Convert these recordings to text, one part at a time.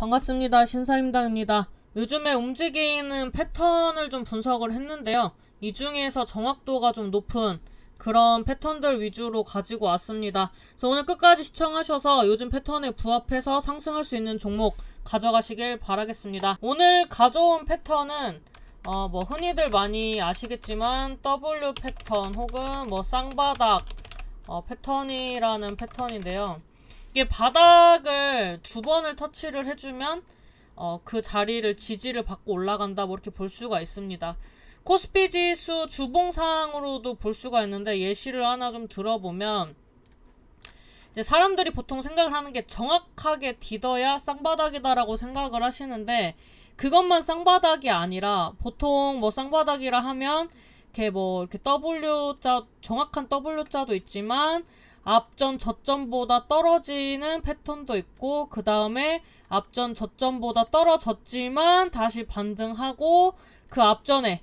반갑습니다. 신사임당입니다. 요즘에 움직이는 패턴을 좀 분석을 했는데요. 이 중에서 정확도가 좀 높은 그런 패턴들 위주로 가지고 왔습니다. 그래서 오늘 끝까지 시청하셔서 요즘 패턴에 부합해서 상승할 수 있는 종목 가져가시길 바라겠습니다. 오늘 가져온 패턴은 흔히들 많이 아시겠지만 W 패턴 혹은 쌍바닥 패턴이라는 패턴인데요. 이게 바닥을 두 번을 터치를 해주면 그 자리를 지지를 받고 올라간다 이렇게 볼 수가 있습니다. 코스피 지수 주봉상으로도 볼 수가 있는데 예시를 하나 좀 들어보면 이제 사람들이 보통 생각을 하는 게 정확하게 디뎌야 쌍바닥이다라고 생각을 하시는데 그것만 쌍바닥이 아니라 보통 쌍바닥이라 하면 이렇게 W자 정확한 W자도 있지만 앞전 저점보다 떨어지는 패턴도 있고 그 다음에 앞전 저점보다 떨어졌지만 다시 반등하고 그 앞전에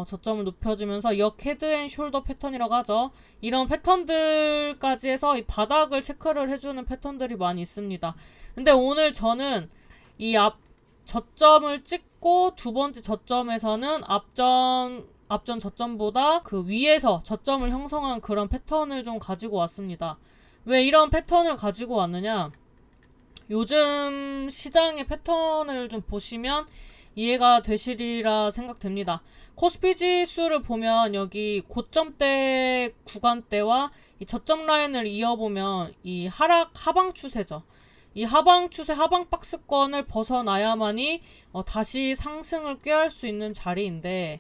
저점을 높여주면서 역 헤드앤숄더 패턴이라고 하죠. 이런 패턴들까지 해서 이 바닥을 체크를 해주는 패턴들이 많이 있습니다. 근데 오늘 저는 이 앞 저점을 찍고 두 번째 저점에서는 앞전 저점보다 그 위에서 저점을 형성한 그런 패턴을 좀 가지고 왔습니다. 왜 이런 패턴을 가지고 왔느냐? 요즘 시장의 패턴을 좀 보시면 이해가 되시리라 생각됩니다. 코스피 지수를 보면 여기 고점대 구간대와 이 저점 라인을 이어보면 이 하방 추세죠. 이 하방 추세, 하방 박스권을 벗어나야만이 다시 상승을 꾀할 수 있는 자리인데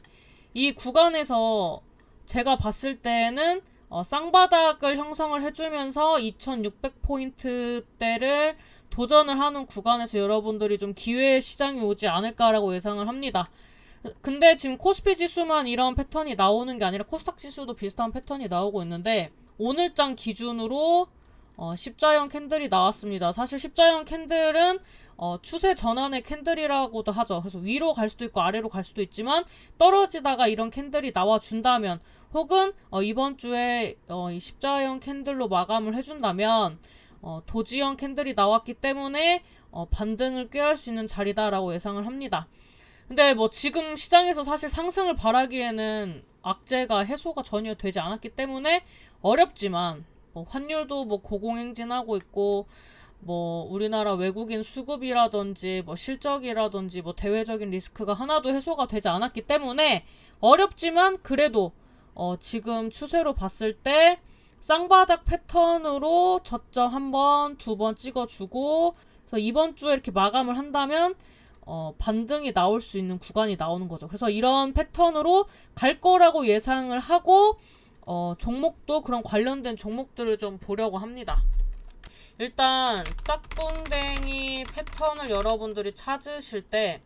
이 구간에서 제가 봤을 때는 쌍바닥을 형성을 해주면서 2600포인트대를 도전을 하는 구간에서 여러분들이 좀 기회의 시장이 오지 않을까라고 예상을 합니다. 근데 지금 코스피 지수만 이런 패턴이 나오는 게 아니라 코스닥 지수도 비슷한 패턴이 나오고 있는데 오늘장 기준으로 십자형 캔들이 나왔습니다. 사실 십자형 캔들은 추세 전환의 캔들이라고도 하죠. 그래서 위로 갈 수도 있고 아래로 갈 수도 있지만 떨어지다가 이런 캔들이 나와준다면 혹은 이번 주에 이 십자형 캔들로 마감을 해준다면 도지형 캔들이 나왔기 때문에 반등을 꾀할 수 있는 자리다라고 예상을 합니다. 근데 지금 시장에서 사실 상승을 바라기에는 악재가 해소가 전혀 되지 않았기 때문에 어렵지만 환율도 고공행진하고 있고 우리나라 외국인 수급이라든지 실적이라든지 대외적인 리스크가 하나도 해소가 되지 않았기 때문에 어렵지만 그래도 지금 추세로 봤을 때 쌍바닥 패턴으로 저점 한 번, 두 번 찍어주고 그래서 이번 주에 이렇게 마감을 한다면 반등이 나올 수 있는 구간이 나오는 거죠. 그래서 이런 패턴으로 갈 거라고 예상을 하고 종목도 그런 관련된 종목들을 좀 보려고 합니다. 일단 짝꿍댕이 패턴을 여러분들이 찾으실 때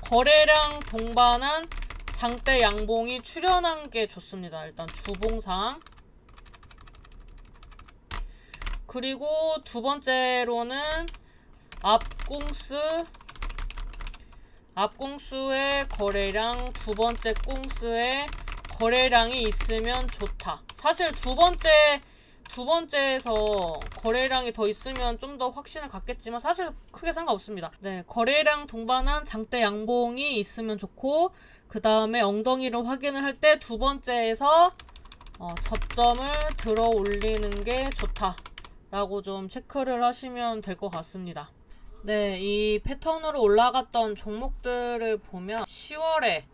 거래량 동반한 장대 양봉이 출현한 게 좋습니다. 일단 주봉상. 그리고 두 번째로는 앞궁수의 거래량, 두 번째 궁수의 거래량이 있으면 좋다. 사실 두 번째에서 거래량이 더 있으면 좀 더 확신을 갖겠지만 사실 크게 상관없습니다. 네, 거래량 동반한 장대 양봉이 있으면 좋고 그 다음에 엉덩이를 확인을 할 때 두 번째에서 저점을 들어 올리는 게 좋다 라고 좀 체크를 하시면 될 것 같습니다. 네, 이 패턴으로 올라갔던 종목들을 보면 10월에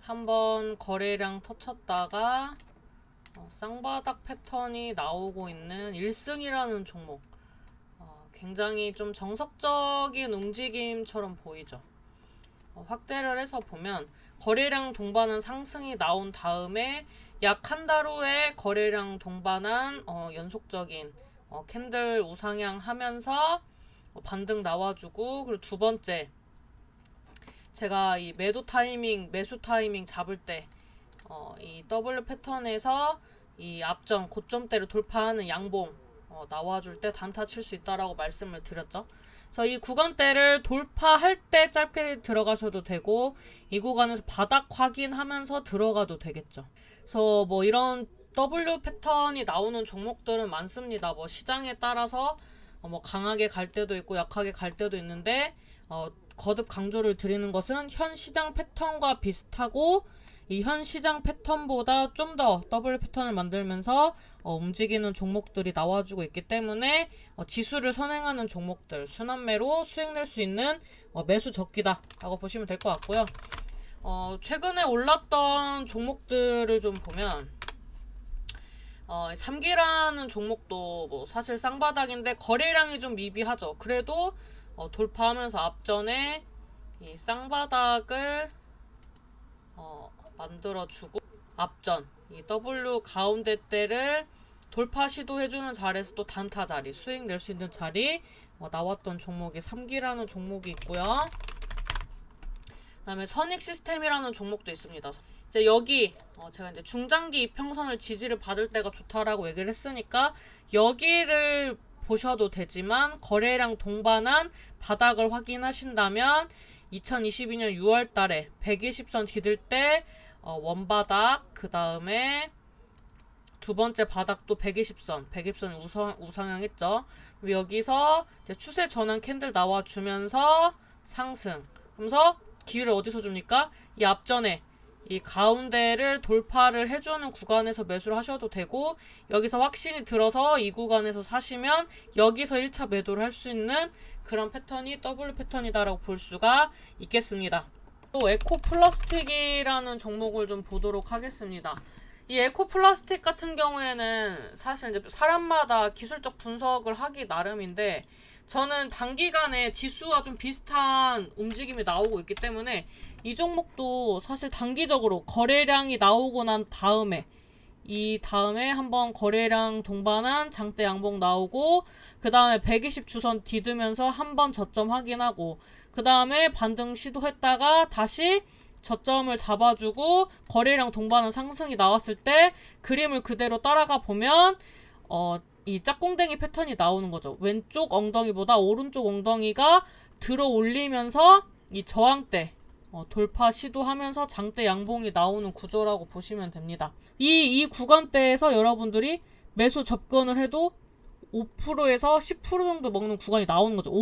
한번 거래량 터쳤다가 쌍바닥 패턴이 나오고 있는 1승이라는 종목, 굉장히 좀 정석적인 움직임처럼 보이죠. 확대를 해서 보면 거래량 동반한 상승이 나온 다음에 약 한 달 후에 거래량 동반한 연속적인 캔들 우상향 하면서 반등 나와주고, 그리고 두 번째 제가 이 매수 타이밍 잡을 때 이 W 패턴에서 이 앞전 고점대를 돌파하는 양봉 나와줄 때 단타 칠 수 있다라고 말씀을 드렸죠. 그래서 이 구간대를 돌파할 때 짧게 들어가셔도 되고 이 구간에서 바닥 확인하면서 들어가도 되겠죠. 그래서 이런 W 패턴이 나오는 종목들은 많습니다. 시장에 따라서 뭐 강하게 갈 때도 있고 약하게 갈 때도 있는데 거듭 강조를 드리는 것은 현 시장 패턴과 비슷하고 이 현 시장 패턴보다 좀 더 더블 패턴을 만들면서 움직이는 종목들이 나와주고 있기 때문에 지수를 선행하는 종목들 순환매로 수익 낼 수 있는 매수 적기다 라고 보시면 될 것 같고요. 최근에 올랐던 종목들을 좀 보면 삼기라는 종목도 뭐 사실 쌍바닥인데 거래량이 좀 미비하죠. 그래도 돌파하면서 앞전에 이 쌍바닥을 만들어주고 앞전 이 W 가운데 때를 돌파 시도해주는 자리에서 또 단타 자리 수익 낼 수 있는 자리 나왔던 종목이 삼기라는 종목이 있고요. 그 다음에 선익 시스템이라는 종목도 있습니다. 이제 여기 제가 이제 중장기 이평선을 지지를 받을 때가 좋다라고 얘기를 했으니까 여기를 보셔도 되지만 거래량 동반한 바닥을 확인하신다면 2022년 6월 달에 120선 디딜 때 원바닥 그 다음에 두 번째 바닥도 120선 우상향했죠. 여기서 이제 추세 전환 캔들 나와주면서 상승. 그러면서 기회를 어디서 줍니까? 이 앞전에 이 가운데를 돌파를 해주는 구간에서 매수를 하셔도 되고 여기서 확신이 들어서 이 구간에서 사시면 여기서 1차 매도를 할 수 있는 그런 패턴이 더블 패턴이다라고 볼 수가 있겠습니다. 또 에코플라스틱이라는 종목을 좀 보도록 하겠습니다. 이 에코플라스틱 같은 경우에는 사실 이제 사람마다 기술적 분석을 하기 나름인데 저는 단기간에 지수와 좀 비슷한 움직임이 나오고 있기 때문에 이 종목도 사실 단기적으로 거래량이 나오고 난 다음에 이 다음에 한번 거래량 동반한 장대 양봉 나오고 그 다음에 120주선 디드면서 한번 저점 확인하고 그 다음에 반등 시도했다가 다시 저점을 잡아주고 거래량 동반한 상승이 나왔을 때 그림을 그대로 따라가 보면 이 짝꿍댕이 패턴이 나오는 거죠. 왼쪽 엉덩이보다 오른쪽 엉덩이가 들어 올리면서 이 저항대 돌파 시도하면서 장대 양봉이 나오는 구조라고 보시면 됩니다. 이 구간대에서 여러분들이 매수 접근을 해도 5%에서 10% 정도 먹는 구간이 나오는 거죠.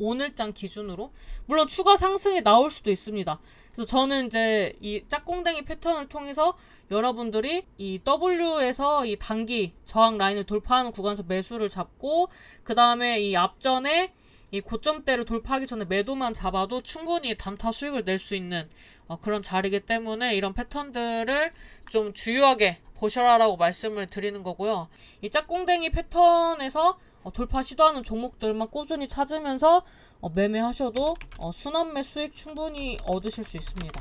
오늘장 기준으로. 물론 추가 상승이 나올 수도 있습니다. 그래서 저는 이제 이 짝꿍댕이 패턴을 통해서 여러분들이 이 W에서 이 단기 저항 라인을 돌파하는 구간에서 매수를 잡고 그 다음에 이 앞전에 이 고점대를 돌파하기 전에 매도만 잡아도 충분히 단타 수익을 낼 수 있는 그런 자리이기 때문에 이런 패턴들을 좀 주요하게 보셔라라고 말씀을 드리는 거고요. 이 짝꿍댕이 패턴에서 돌파 시도하는 종목들만 꾸준히 찾으면서 매매하셔도 순환매 수익 충분히 얻으실 수 있습니다.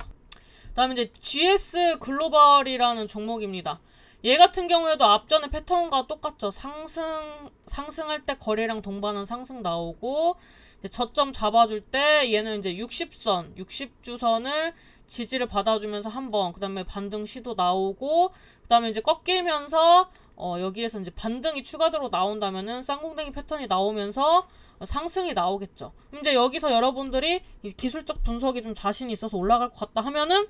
다음에 이제 GS 글로벌이라는 종목입니다. 얘 같은 경우에도 앞전에 패턴과 똑같죠. 상승할 때 거래량 동반한 상승 나오고 저점 잡아줄 때 얘는 이제 60주선을 지지를 받아주면서 한번 그 다음에 반등 시도 나오고 그 다음에 이제 꺾이면서 여기에서 이제 반등이 추가적으로 나온다면은 쌍궁댕이 패턴이 나오면서 상승이 나오겠죠. 이제 여기서 여러분들이 기술적 분석이 좀 자신이 있어서 올라갈 것 같다 하면은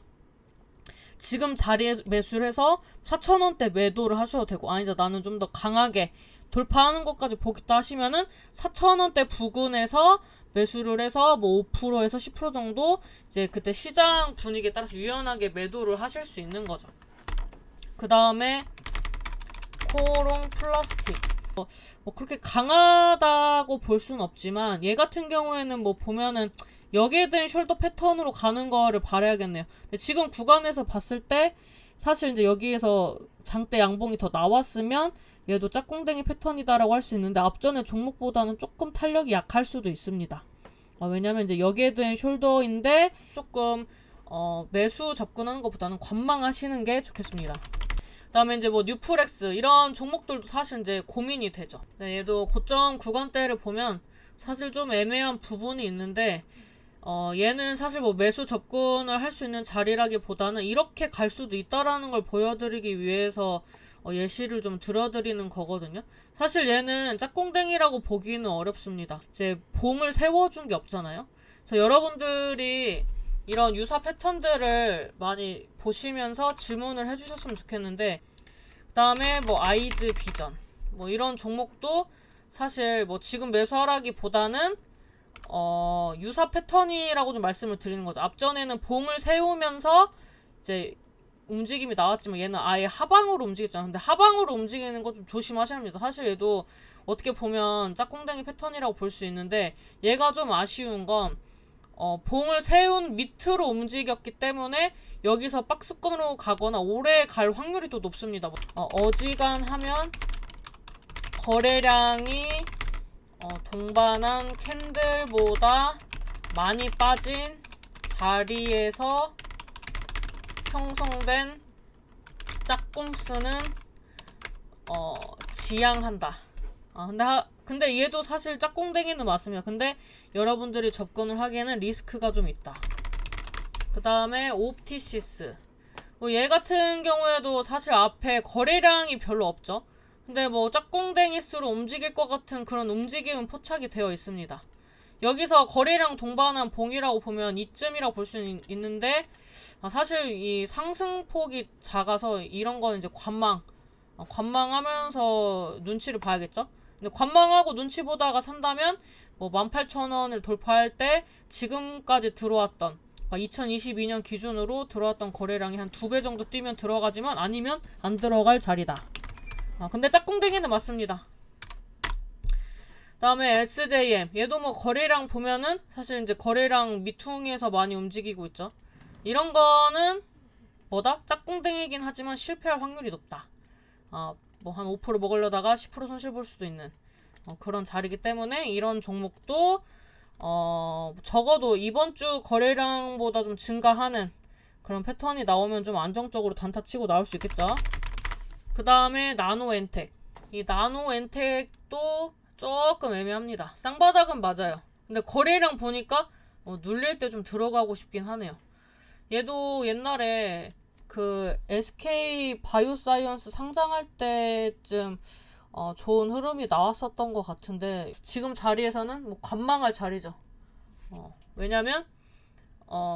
지금 자리에 매수를 해서 4,000원대 매도를 하셔도 되고 아니다 나는 좀 더 강하게 돌파하는 것까지 보겠다 하시면은 4,000원대 부근에서 매수를 해서 뭐 5%에서 10% 정도 이제 그때 시장 분위기에 따라서 유연하게 매도를 하실 수 있는 거죠. 그 다음에 코롱 플라스틱 뭐 그렇게 강하다고 볼 수는 없지만 얘 같은 경우에는 뭐 보면은 여기에 대한 숄더 패턴으로 가는 거를 바라야겠네요. 근데 지금 구간에서 봤을 때 사실 이제 여기에서 장대 양봉이 더 나왔으면 얘도 짝꿍댕이 패턴이다라고 할 수 있는데 앞전에 종목보다는 조금 탄력이 약할 수도 있습니다. 왜냐면 이제 여기에 대한 숄더인데 조금 매수 접근하는 것보다는 관망하시는 게 좋겠습니다. 그다음에 이제 뭐 뉴프렉스 이런 종목들도 사실 이제 고민이 되죠. 네, 얘도 고점 구간대를 보면 사실 좀 애매한 부분이 있는데 얘는 사실 뭐 매수 접근을 할 수 있는 자리라기보다는 이렇게 갈 수도 있다라는 걸 보여드리기 위해서 예시를 좀 들어드리는 거거든요. 사실 얘는 짝꿍댕이라고 보기는 어렵습니다. 이제 봄을 세워준 게 없잖아요. 그래서 여러분들이 이런 유사 패턴들을 많이 보시면서 질문을 해주셨으면 좋겠는데 그 다음에 뭐 아이즈 비전 뭐 이런 종목도 사실 뭐 지금 매수하라기보다는 유사 패턴이라고 좀 말씀을 드리는 거죠. 앞전에는 봉을 세우면서 이제 움직임이 나왔지만 얘는 아예 하방으로 움직였잖아. 근데 하방으로 움직이는 거 좀 조심하셔야 합니다. 사실 얘도 어떻게 보면 짝꿍댕이 패턴이라고 볼 수 있는데 얘가 좀 아쉬운 건 봉을 세운 밑으로 움직였기 때문에 여기서 박스권으로 가거나 오래 갈 확률이 더 높습니다. 어지간하면 거래량이 동반한 캔들보다 많이 빠진 자리에서 형성된 짝꿍스는 지양한다. 근데 얘도 사실 짝꿍댕이는 맞습니다. 근데 여러분들이 접근을 하기에는 리스크가 좀 있다. 그 다음에 옵티시스. 얘 같은 경우에도 사실 앞에 거래량이 별로 없죠. 근데 뭐 짝꿍댕이스로 움직일 것 같은 그런 움직임은 포착이 되어 있습니다. 여기서 거래량 동반한 봉이라고 보면 이쯤이라고 볼 수 있는데 사실 이 상승폭이 작아서 이런 거는 이제 관망하면서 눈치를 봐야겠죠. 근데 관망하고 눈치 보다가 산다면 뭐 18,000원을 돌파할 때 지금까지 들어왔던 2022년 기준으로 들어왔던 거래량이 한 2배 정도 뛰면 들어가지만 아니면 안 들어갈 자리다. 근데 짝꿍댕이는 맞습니다. 다음에 SJM. 얘도 뭐 거래량 보면은 사실 이제 거래량 미퉁에서 많이 움직이고 있죠. 이런 거는 뭐다? 짝꿍댕이긴 하지만 실패할 확률이 높다. 뭐 한 5% 먹으려다가 10% 손실 볼 수도 있는 그런 자리이기 때문에 이런 종목도 적어도 이번 주 거래량보다 좀 증가하는 그런 패턴이 나오면 좀 안정적으로 단타 치고 나올 수 있겠죠. 그 다음에 나노엔텍. 이 나노엔텍도 조금 애매합니다. 쌍바닥은 맞아요. 근데 거래량 보니까 눌릴 때 좀 들어가고 싶긴 하네요. 얘도 옛날에 그 SK 바이오사이언스 상장할 때쯤 좋은 흐름이 나왔었던 것 같은데 지금 자리에서는 뭐 관망할 자리죠. 왜냐면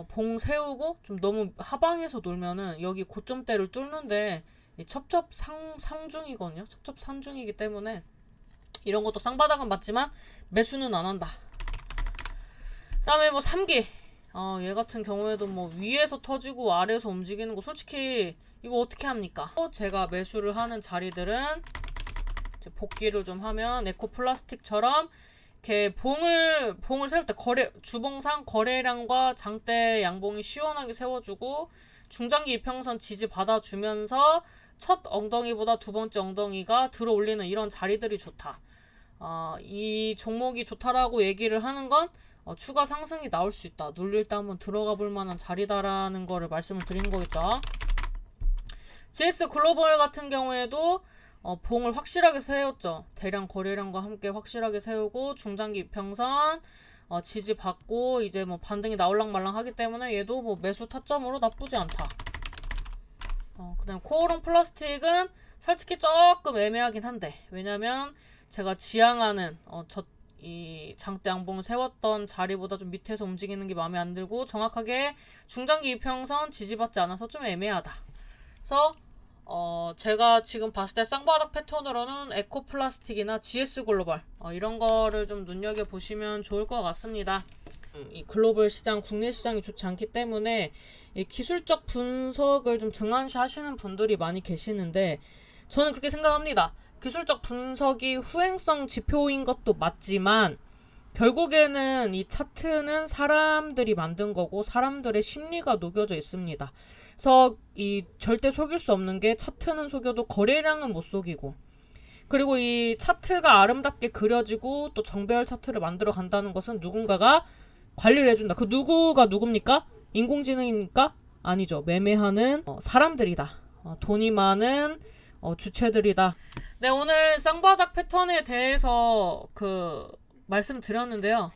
봉 세우고 좀 너무 하방에서 놀면은 여기 고점대를 뚫는데 첩첩상중이거든요. 첩첩산중이기 때문에 이런 것도 쌍바닥은 맞지만 매수는 안 한다. 그 다음에 뭐 3기. 얘 같은 경우에도 뭐 위에서 터지고 아래에서 움직이는 거 솔직히 이거 어떻게 합니까? 제가 매수를 하는 자리들은 이제 복귀를 좀 하면 에코플라스틱처럼 이렇게 봉을 세울 때 주봉상 거래량과 장대 양봉이 시원하게 세워주고 중장기 이평선 지지 받아주면서 첫 엉덩이보다 두 번째 엉덩이가 들어올리는 이런 자리들이 좋다. 이 종목이 좋다라고 얘기를 하는 건 추가 상승이 나올 수 있다. 눌릴 때 한번 들어가 볼 만한 자리다라는 거를 말씀을 드리는 거겠죠. GS 글로벌 같은 경우에도 봉을 확실하게 세웠죠. 대량 거래량과 함께 확실하게 세우고 중장기 이평선 지지받고 이제 뭐 반등이 나올랑말랑 하기 때문에 얘도 뭐 매수 타점으로 나쁘지 않다. 그 다음 코오롱 플라스틱은 솔직히 조금 애매하긴 한데 왜냐면 제가 지향하는 이 장대 양봉을 세웠던 자리보다 좀 밑에서 움직이는 게 마음에 안 들고 정확하게 중장기 이평선 지지받지 않아서 좀 애매하다. 그래서 제가 지금 봤을 때 쌍바닥 패턴으로는 에코플라스틱이나 GS글로벌 이런 거를 좀 눈여겨보시면 좋을 것 같습니다. 이 글로벌 시장, 국내 시장이 좋지 않기 때문에 이 기술적 분석을 좀 등한시 하시는 분들이 많이 계시는데 저는 그렇게 생각합니다. 기술적 분석이 후행성 지표인 것도 맞지만 결국에는 이 차트는 사람들이 만든 거고 사람들의 심리가 녹여져 있습니다. 그래서 이 절대 속일 수 없는 게 차트는 속여도 거래량은 못 속이고 그리고 이 차트가 아름답게 그려지고 또 정배열 차트를 만들어 간다는 것은 누군가가 관리를 해준다. 그 누구가 누굽니까? 인공지능입니까? 아니죠. 매매하는 사람들이다. 돈이 많은 주체들이다. 네, 오늘 쌍바닥 패턴에 대해서 말씀드렸는데요.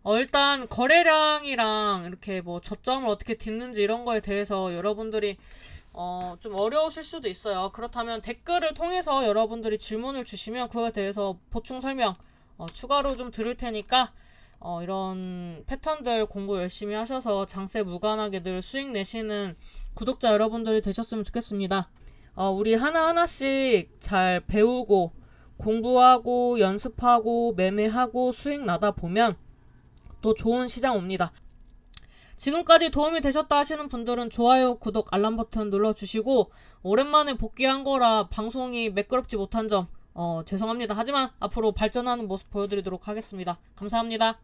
일단 거래량이랑 이렇게 뭐 저점을 어떻게 딛는지 이런 거에 대해서 여러분들이 좀 어려우실 수도 있어요. 그렇다면 댓글을 통해서 여러분들이 질문을 주시면 그거에 대해서 보충 설명 추가로 좀 드릴 테니까 이런 패턴들 공부 열심히 하셔서 장세 무관하게 늘 수익 내시는 구독자 여러분들이 되셨으면 좋겠습니다. 우리 하나하나씩 잘 배우고 공부하고 연습하고 매매하고 수익 나다 보면 또 좋은 시장 옵니다. 지금까지 도움이 되셨다 하시는 분들은 좋아요, 구독, 알람 버튼 눌러주시고, 오랜만에 복귀한 거라 방송이 매끄럽지 못한 점 죄송합니다. 하지만 앞으로 발전하는 모습 보여드리도록 하겠습니다. 감사합니다.